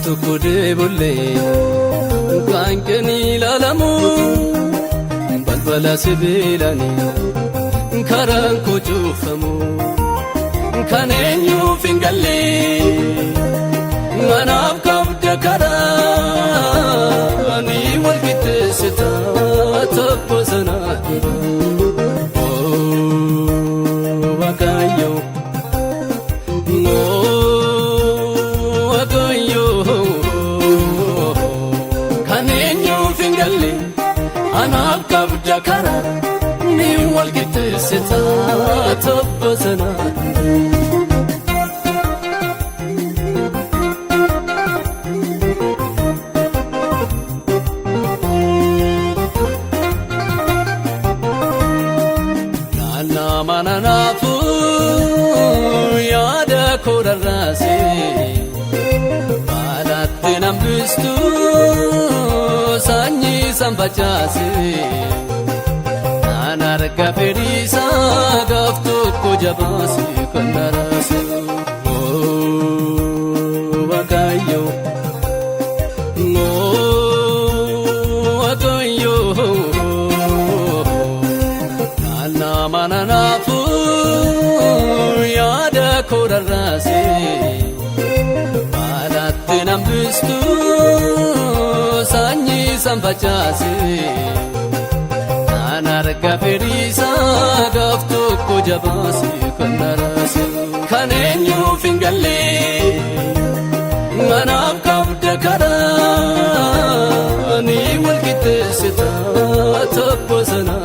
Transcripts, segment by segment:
Tukkude bulle kankeni lalamu balbala sibilani karan kujufamu kanenyu fingalle manaf kabda kara ni walkitte sita tapasana wakayo Anab kabda kara ni walkitte sita tapasana Nana mananafu yada korarase Balatte nambistu sanyi sambachase Anarga ferisa gaftu kujabasi kandarase wakayo wakayo Nana mananafu yada korarase Balatte nambistu sanyi sambachase Anarga ferisa gaftu kujabasi kandarase kanenyu fingalle manaf kabda kara ni walkitte sita tapasana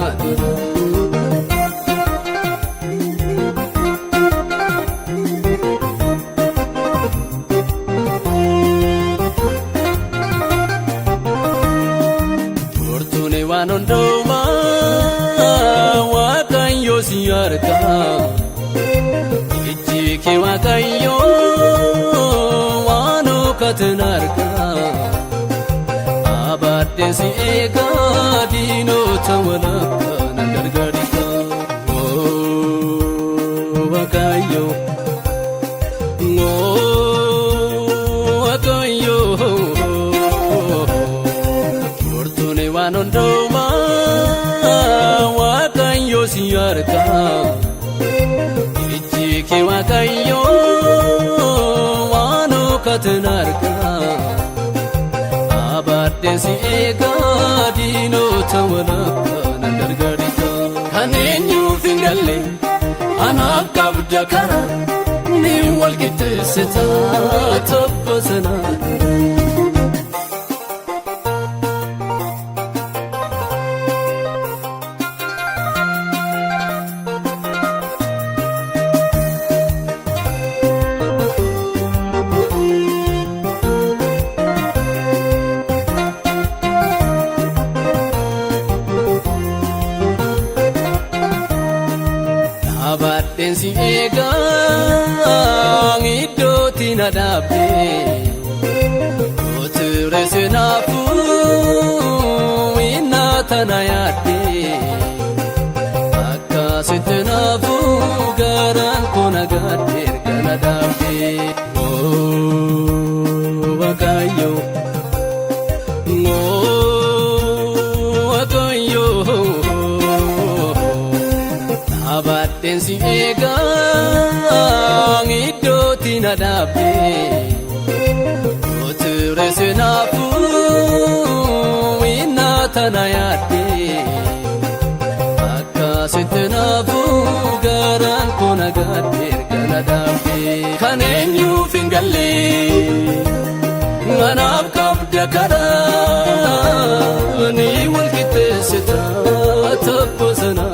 Wanondoma wakayo siyarka ichike wakayo wano katenarka abadde si ega dino tawalaka nagargarika wakayo wakayo Fortune wanondoma wakayo siyarka ichike wakayo wano katenarka abadde si ega dino tawalaka nagargarika kanenyu fingalle anab kabda kara ni walkitte sita tapasana Abaddensi ega ngidoti nadabe oture senafu inatanayade akasitenafu garan konagader ganadabe wakayo wakayo Abaddensi ega ngidoti nadabe oture senafu inatanayade akasitenafu garan konagader ganadabe kanenyu fingalle manaf kabda kara ni walkitte sita tapasana